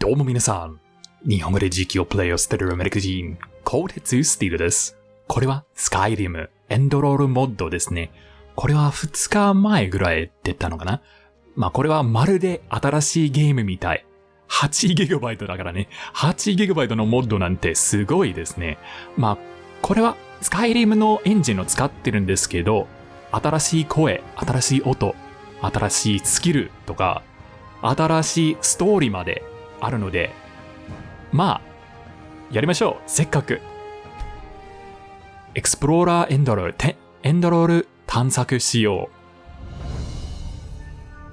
どうも皆さん、日本語で実況プレイをしているアメリカ人、KoutetsuSteelです。これはスカイリム、Enderalモッドですね。これは2日前ぐらい出たのかな。これはまるで新しいゲームみたい。8GB だからね。8GB のモッドなんてすごいですね。これはスカイリムのエンジンを使ってるんですけど、新しい声、新しい音、新しいスキルとか、新しいストーリーまであるので、やりましょう。せっかく。エクスプローラーエンドロール探索しよう。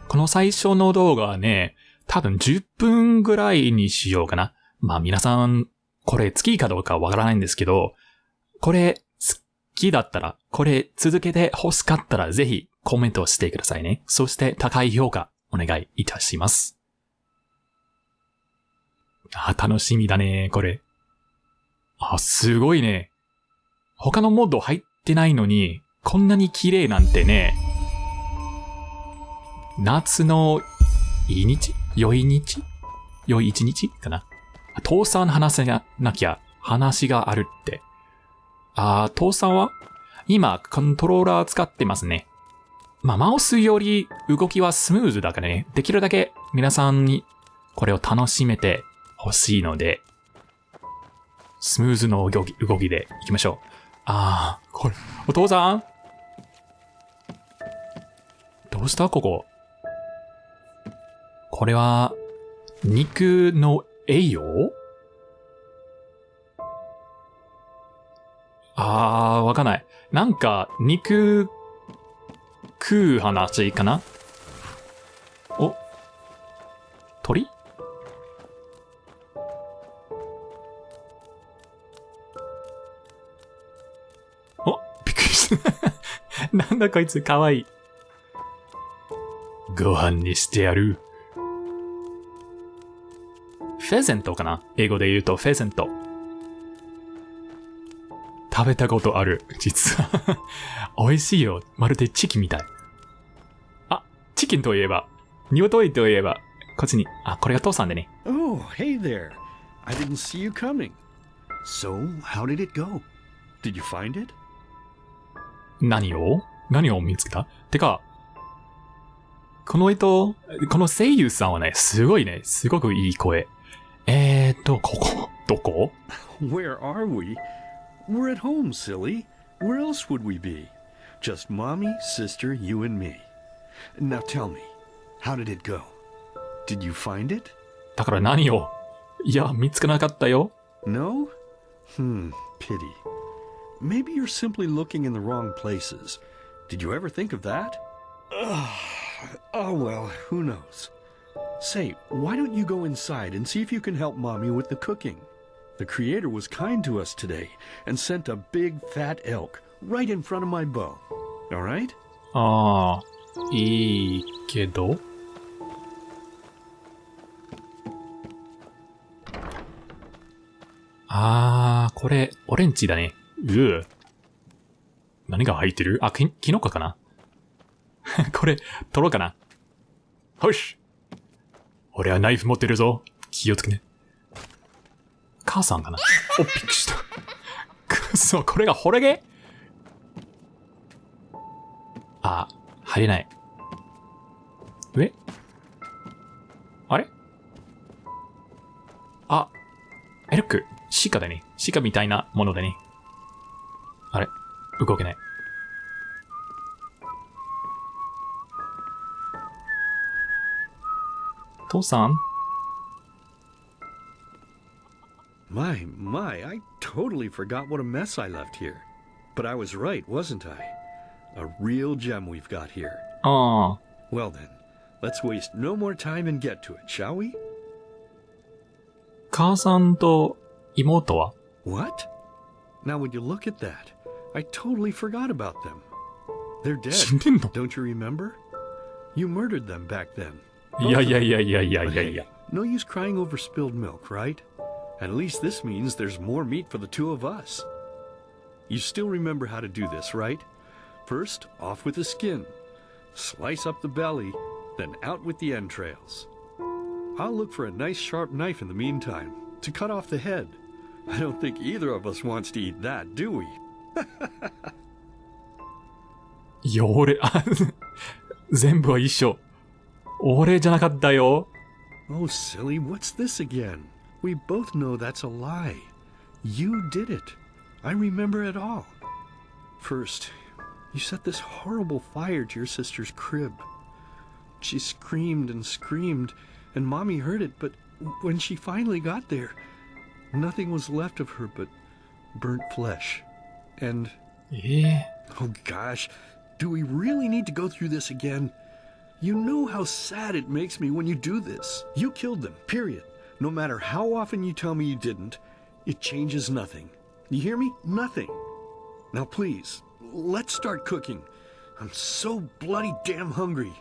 この最初の動画はね、多分10分ぐらいにしようかな。皆さん、これ好きかどうかわからないんですけど、これ好きだったら、これ続けて欲しかったらぜひコメントしてくださいね。そして高い評価お願いいたします。楽しみだね、これ。すごいね。他のモッド入ってないのに、こんなに綺麗なんてね。夏の良い一日かな。父さん話せなきゃ話があるって。父さんは今コントローラー使ってますね。マウスより動きはスムーズだからね。できるだけ皆さんにこれを楽しめてほしいので、スムーズの動きでいきましょう。これ、お父さんどうしたここ。これは、肉の栄養？わかんない。なんか、肉、食う話かな？鳥？びっくりした。なんだこいつ、かわいい。ご飯にしてやる。フェゼントかな？英語で言うとフェゼント。食べたことある、実は。美味しいよ。まるでチキンみたい。チキンといえば、鶏といえば、こっちに。これが父さんでね。Oh, hey there. I didn't see you coming. So, how did it go? Did you find it? 何を見つけた？てか、この声優さんはね、すごいね。すごくいい声。どこ？ Where are we? We're at home, silly. Where else would we be? Just mommy, sister, you and me. Now tell me, how did it go? Did you find it? だから何を？いや、見つけなかったよ。No? Pity. Maybe you're simply looking in the wrong places. Did you ever think of that? Oh, well, who knows? Say, why don't you go inside and see if you can help Mommy with the cooking? The creator was kind to us today and sent a big fat elk right in front of my bow. All right? いいけど。これ、オレンジだね。何が入ってる？キノコかな？これ、取ろうかな。よし。俺はナイフ持ってるぞ。気をつけね。母さんかな？びっくりした。くそ、これがホラゲ？入れない。上？あれ？エルク。鹿だね。鹿みたいなものだね。あれ？動けない。父さん？ My, I totally forgot what a mess I left here. But I was right, wasn't I? A real gem we've got here. Well then, let's waste no more time and get to it, shall we? 母さんと妹は？ What? Now when you look at that, I totally forgot about them. They're dead. 死んでんの？ Don't you remember? You murdered them back then. いや。No use crying over spilled milk, right? At least this means there's more meat for the two of us. You still remember how to do this, right? First, off with the skin. Slice up the belly, then out with the entrails. I'll look for a nice sharp knife in the meantime to cut off the head. I don't think either of us wants to eat that, do we? 俺、全部は一緒。俺じゃなかったよ。Oh, silly, what's this again? We both know that's a lie. You did it. I remember it all. First, you set this horrible fire to your sister's crib. She screamed and screamed, and Mommy heard it, but when she finally got there, nothing was left of her but burnt flesh. And... Oh gosh, do we really need to go through this again? You know how sad it makes me when you do this. You killed them, period. No matter how often you tell me you didn't, it changes nothing. You hear me? Nothing. Now please, let's start cooking. I'm so bloody damn hungry.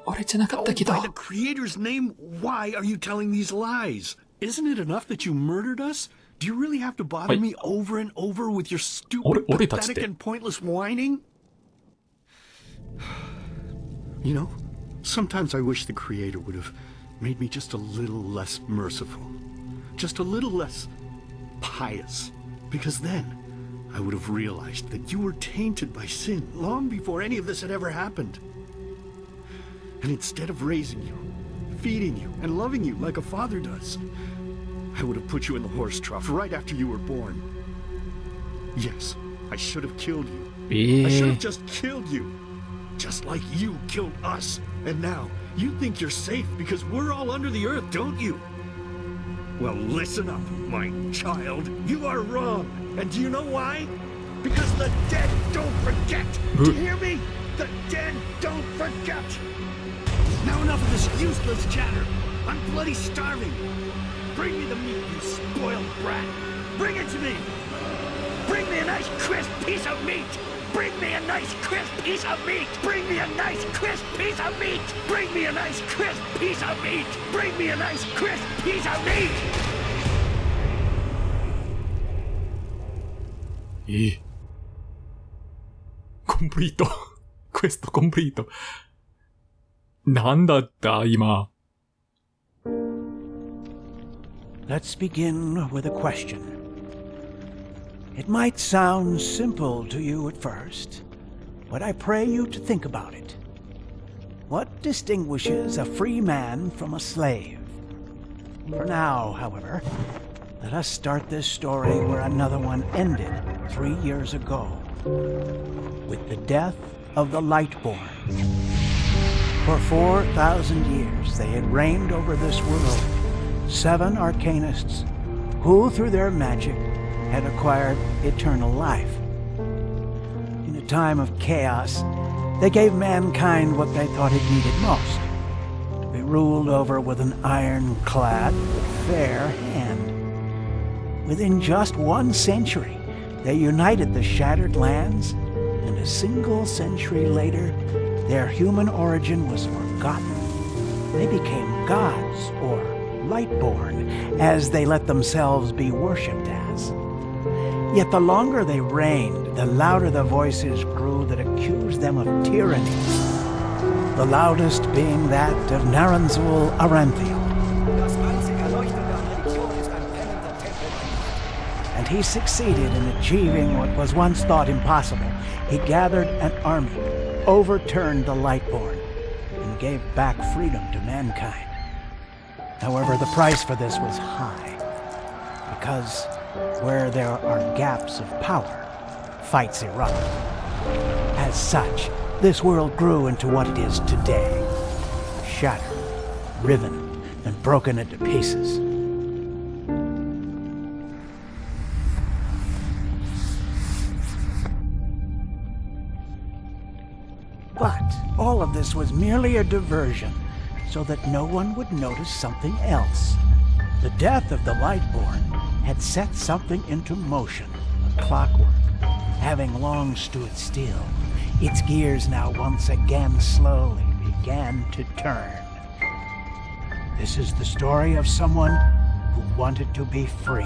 俺じゃなかったけど。By the creator's name, why are you telling these lies? Isn't it enough that you murdered us? Do you really have to bother me over and over with your stupid, pathetic, and pointless whining? You know, sometimes I wish the creator would have made me just a little less merciful. Just a little less pious. Because then I would have realized that you were tainted by sin long before any of this had ever happened. And instead of raising you, feeding you, and loving you like a father does, I would have put you in the horse trough right after you were born. Yes, I should have killed you. I should have just killed you. Just like you killed us. And now, you think you're safe because we're all under the earth, don't you? Well, listen up, my child. You are wrong. And do you know why? Because the dead don't forget. Do you hear me? The dead don't forget. Now enough of this useless chatter. I'm bloody starving. Bring me the meat, you spoiled brat. Bring it to me. Bring me a nice crisp piece of meat. Bring me a nice crisp piece of meat. Bring me a nice crisp piece of meat. Bring me a nice crisp piece of meat. Bring me a nice crisp piece of meat. コンプリート。クエストコンプリート。なんだった今。Let's begin with a question. It might sound simple to you at first, but I pray you to think about it. What distinguishes a free man from a slave? For now, however, let us start this story where another one ended 3 years ago, with the death of the Lightborn. For 4,000 years they had reigned over this world, 7 arcanists who, through their magic, had acquired eternal life. In a time of chaos, they gave mankind what they thought it needed most, to be ruled over with an ironclad, fair hand. Within just 1 century, they united the shattered lands, and a single century later, their human origin was forgotten. They became gods, or Lightborn, as they let themselves be worshipped as. Yet the longer they reigned, the louder the voices grew that accused them of tyranny, the loudest being that of Naranzul Aranthiel. And he succeeded in achieving what was once thought impossible. He gathered an army, overturned the Lightborn, and gave back freedom to mankind. However, the price for this was high, because where there are gaps of power, fights erupt. As such, this world grew into what it is today, shattered, riven, and broken into pieces. But all of this was merely a diversion, so that no one would notice something else. The death of the Lightborn had set something into motion, a clockwork. Having long stood still, its gears now once again slowly began to turn. This is the story of someone who wanted to be free.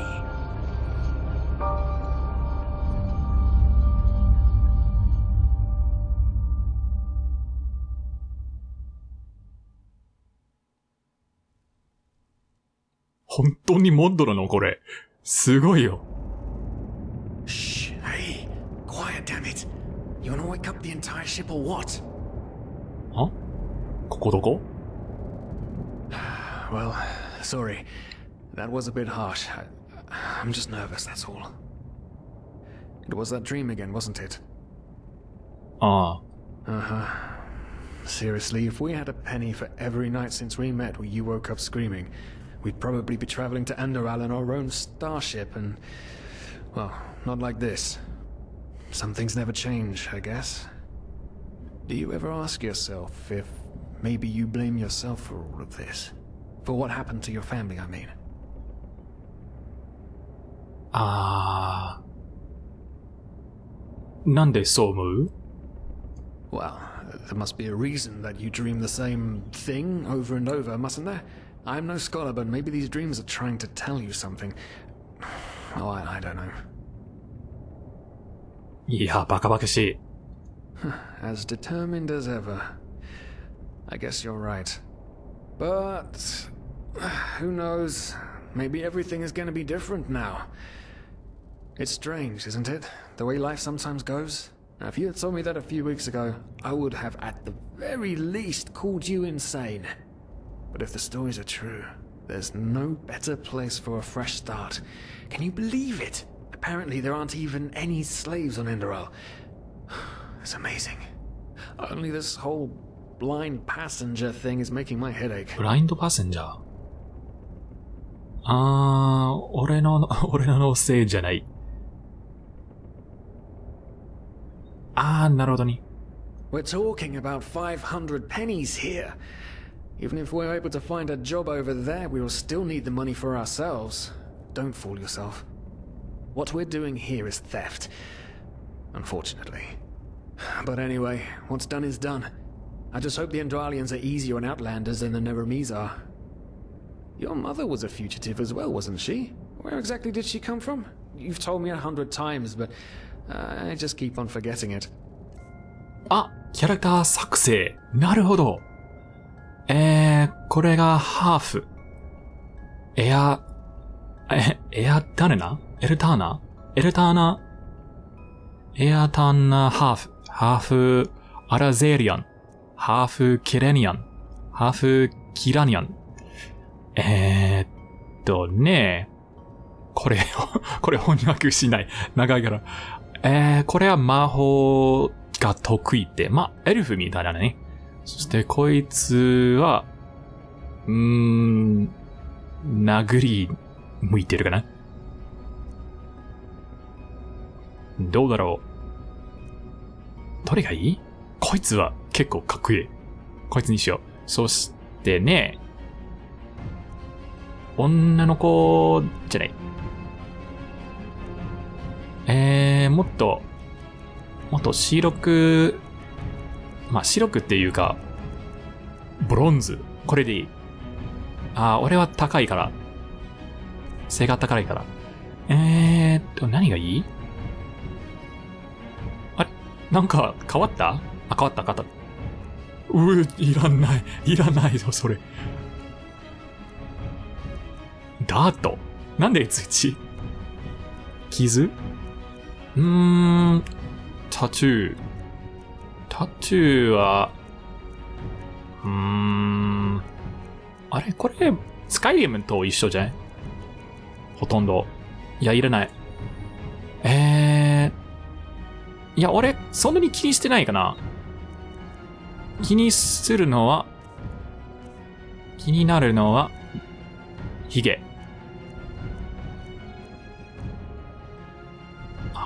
本当にモッドなのこれ。すごいよ。Shh, hey, quiet, damn it. You wanna wake up the entire ship or what? あ？ここどこ？ Well, sorry. That was a bit harsh. I'm just nervous, that's all. It was that dream again, wasn't it? ああ。Uh-huh. Seriously, if we had a penny for every night since we met where you woke up screaming, we'd probably be traveling to Enderal in our own starship and... well, not like this. Some things never change, I guess. Do you ever ask yourself if maybe you blame yourself for all of this? For what happened to your family, I mean? ああ。なんでそう思う？ Well, there must be a reason that you dream the same thing over and over, mustn't there? I'm no scholar, but maybe these dreams are trying to tell you something. Oh, I don't know. いや、バカバカしい。As determined as ever. I guess you're right. But who knows? Maybe everything is going to be different now. It's strange, isn't it? The way life sometimes goes. Now, if you had told me that a few weeks ago, I would have at the very least called you insane. But if the stories are true, there's no better place for a fresh start. Can you believe it? Apparently there aren't even any slaves on Enderal. It's amazing. Only this whole blind passenger thing is making my head ache. ブラインドパッセンジャー。あー、俺のせいじゃない。あー、なるほどに。We're talking about 500 pennies here. Even if we're able to find a job over there, we will still need the money for ourselves. Don't fool yourself. What we're doing here is theft. Unfortunately. But anyway, what's done is done. I just hope the Endralians are easier on Outlanders than the Neremes are. Your mother was a fugitive as well, wasn't she? Where exactly did she come from? You've told me 100 times, but I just keep on forgetting it. あ、キャラクター作成。なるほど。これがハーフ。エアターナエアターナハーフ。ハーフアラゼリアン。ハーフキレニアン。ハーフキラニアン。これ翻訳しない。長いから。これは魔法が得意って。エルフみたいなね。そしてこいつは、殴り向いてるかな？どうだろう？どれがいい？こいつは結構かっこいい。こいつにしよう。そしてね、女の子じゃない。もっと白く、白くっていうか、ブロンズ。これでいい。俺は高いから。背が高いから。何がいい？あれ？なんか変わった？変わった。いらないよ、それ。ダート。なんで H1？ 傷？タトゥーは、あれこれ、スカイリムと一緒じゃない？ほとんど。いや、いらない。いや、俺、そんなに気にしてないかな。気になるのは、ヒゲ。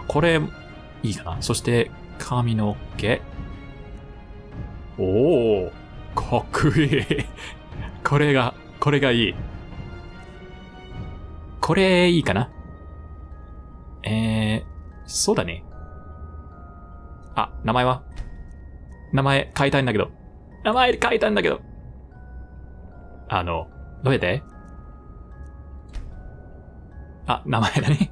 これ、いいかな。そして、髪の毛。おー、かっこいい。これがいい。これいいかな。そうだね。名前は？名前変えたいんだけど。どうやって名前だね。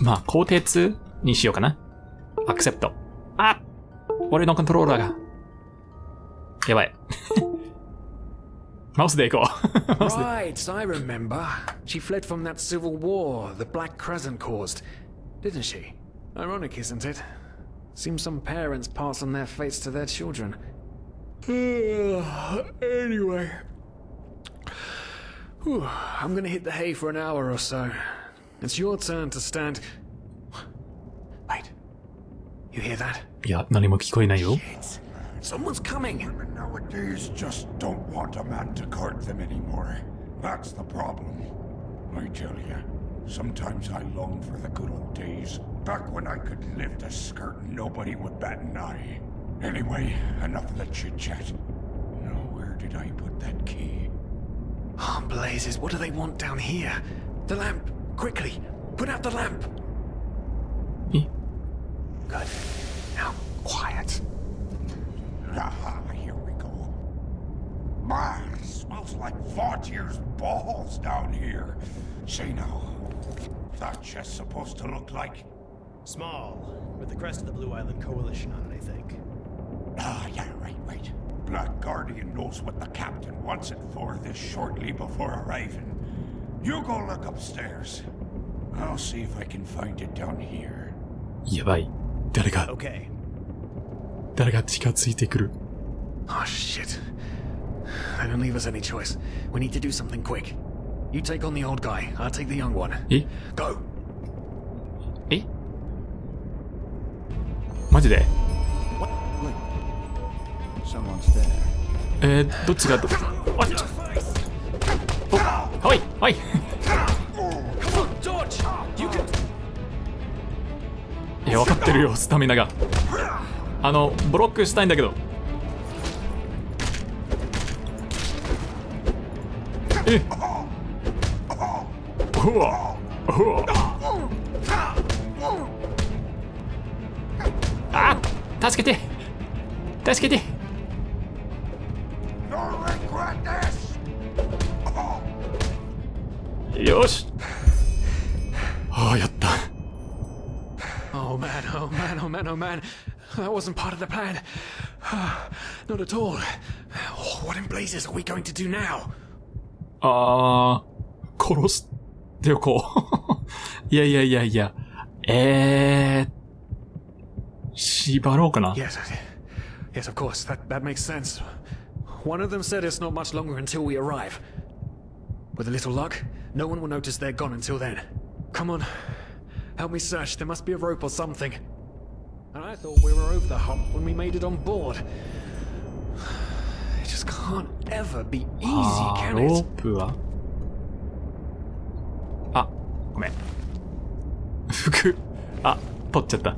鋼鉄にしようかな。アクセプト。俺のコントローラーが。やばい。マウスで行こう。マウスで。Right, I remember. She fled from that civil war the Black Crescent caused, didn't she? Ironic, isn't it? Seems some parents pass on their fates to their children. Anyway. Whew, I'm gonna hit the hay for an hour or so. It's your turn to stand. Wait. You hear that? いや、何も聞こえないよ。Someone's coming. Women nowadays just don't want a man to court them anymore. That's the problem. I tell you, sometimes I long for the good old days, back when I could lift a skirt and nobody would bat an eye. Anyway, enough of the chit-chat. Now, where did I put that key? Oh, blazes, what do they want down here? The lamp! Quickly! Put out the lamp! え Good. Now, quiet. Aha, here we go. Man, smells like Vaughtier's balls down here. Say now, that chest supposed to look like? Small, with the crest of the Blue Island Coalition on it, I think. Ah, yeah, right. Black Guardian knows what the captain wants it for this shortly before arriving. You go look upstairs. I'll see if I can find it down here. やばい。誰か Okay. 近づいてくる。Oh, shit. They don't leave us any choice. We need to do something quick. You take on the old guy, I'll take the young one. え Go! えマジで Someone's there. どっちがどあっおはいはい Come on, George! You can... いや分かってるよスタミナがブロックしたいんだけどうわあ助けてよしやった Oh man. That wasn't part of the plan. Not at all. What in blazes are we going to do now? 殺しておこういや縛ろうかな Yes, of course. That makes sense. One of them said it's not much longer until we arrive. With a little luck, no one will notice they're gone until then. Come on. Help me search. There must be a rope or something. And I thought we were over the hump when we made it on board. It just can't ever be easy, can ロー it? プはごめん服取っちゃったい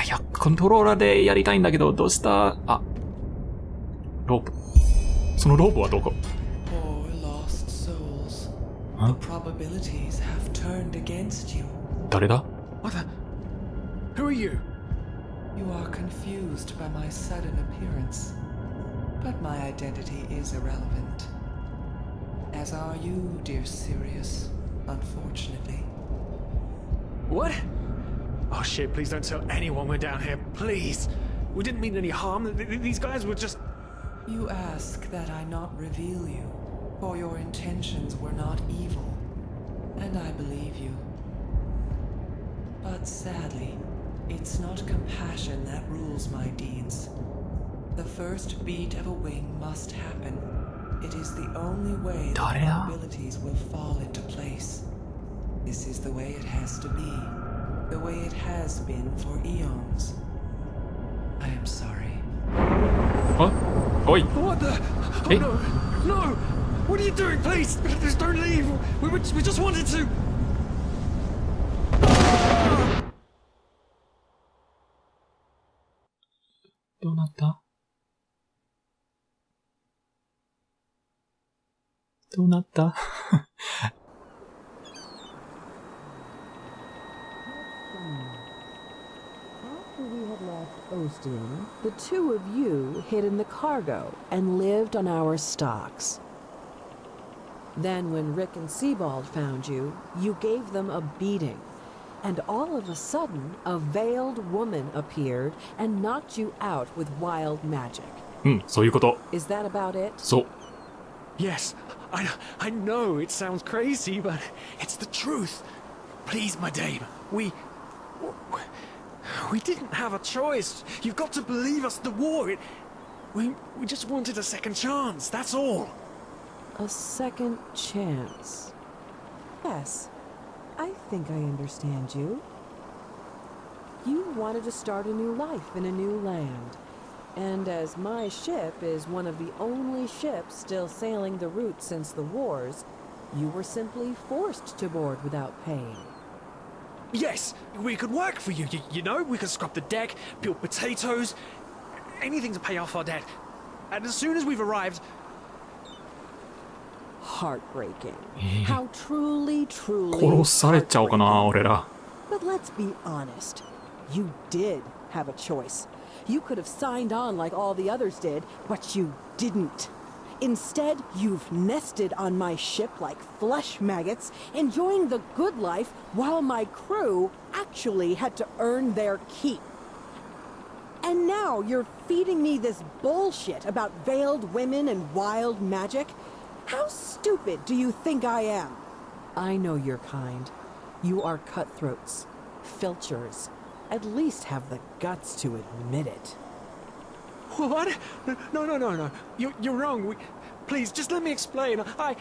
やコントローラーでやりたいんだけどどうしたロープそのロープはどこ Poor lost souls. The probabilities have turned against you. 誰だ What the? Who are you? You are confused by my sudden appearance. But my identity is irrelevant. As are you, dear Sirius, unfortunately. What? Oh shit, please don't tell anyone we're down here, please. We didn't mean any harm. These guys were just... You ask that I not reveal you, for your intentions were not evil. And I believe you. But sadly, it's not compassion that rules my deeds. The first beat of a wing must happen. It is the only way the probabilities will fall into place. This is the way it has to be. The way it has been for eons. I am sorry. おい What the? Oh Hey. no! What are you doing? Please! Just don't leave! We just wanted to... どうなったどうなった After we had left Osteen, the two of you hid in the cargo and lived on our stocks. Then when Rick and Sebald found you, you gave them a beating. And all of a sudden, a veiled woman appeared and knocked you out with wild magic. そういうこと Is that about it? そう Yes, I know it sounds crazy, but it's the truth. Please, my dame, we didn't have a choice. You've got to believe us, the war, we just wanted a second chance, that's all. A second chance. Yes, I think I understand you. You wanted to start a new life in a new land. And as my ship is one of the only ships still sailing the route since the wars, you were simply forced to board without paying. Yes, we could work for you, you know? We could scrub the deck, peel potatoes, anything to pay off our debt. And as soon as we've arrived... Heartbreaking. How truly, truly 殺されちゃおうかな、俺ら。 But let's be honest. You did have a choice. You could have signed on like all the others did, but you didn't. Instead, you've nested on my ship like flesh maggots, enjoying the good life while my crew actually had to earn their keep. And now you're feeding me this bullshit about veiled women and wild magic? How stupid do you think I am? I know your kind. You are cutthroats, filchers. At least have the guts to admit it. What? No. You're wrong. Please, just let me explain. I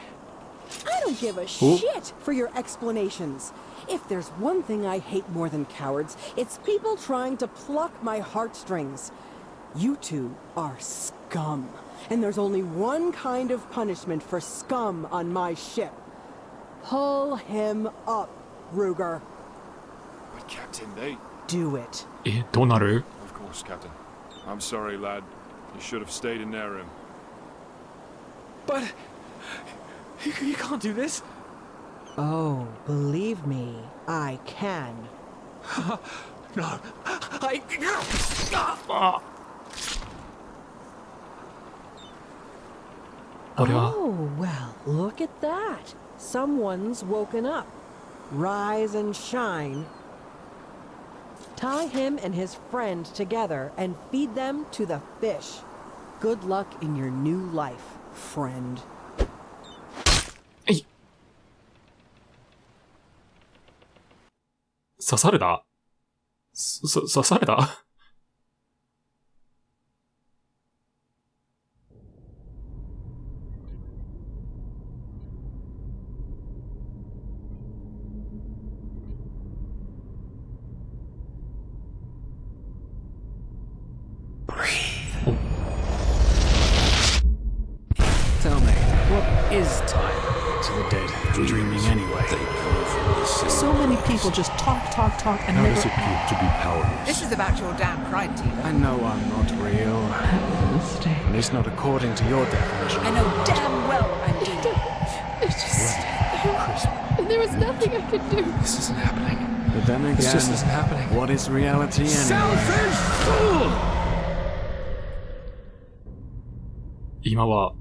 don't give a shit for your explanations. If there's one thing I hate more than cowards, it's people trying to pluck my heartstrings. You two are scum. And there's only one kind of punishment for scum on my ship. Pull him up, Ruger. But Captain, they... Do it. どうなる? Of course, Captain. I'm sorry, lad. You should have stayed in their room. But... You can't do this. Oh, believe me, I can. No, I... Oh, well, look at that. Someone's woken up. Rise and shine. Tie him and his friend together and feed them to the fish. Good luck in your new life, friend. 刺された?刺された? What is time to the dead? Dreaming anyway. So many people just talk, and How never... does it feel to be powerless? This is about your damn pride, team. I know I'm not real. At least not according to your definition. I know damn well I'm dead. It's just... There was nothing I could do. This isn't happening. But then again, this just isn't happening. What is reality anyway? Selfish fool! 今は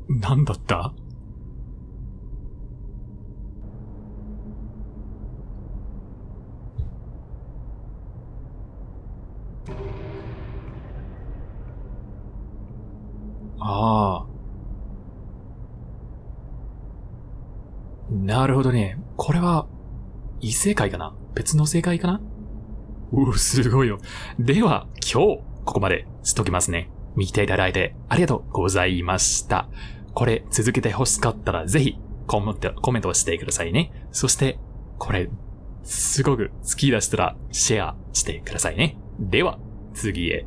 何だった?ああ。なるほどね。これは、異世界かな?別の世界かな?すごいよ。では、今日、ここまでしときますね。見ていただいてありがとうございました。これ続けて欲しかったらぜひコメントしてくださいね。そしてこれすごく好きだしたらシェアしてくださいね。では次へ。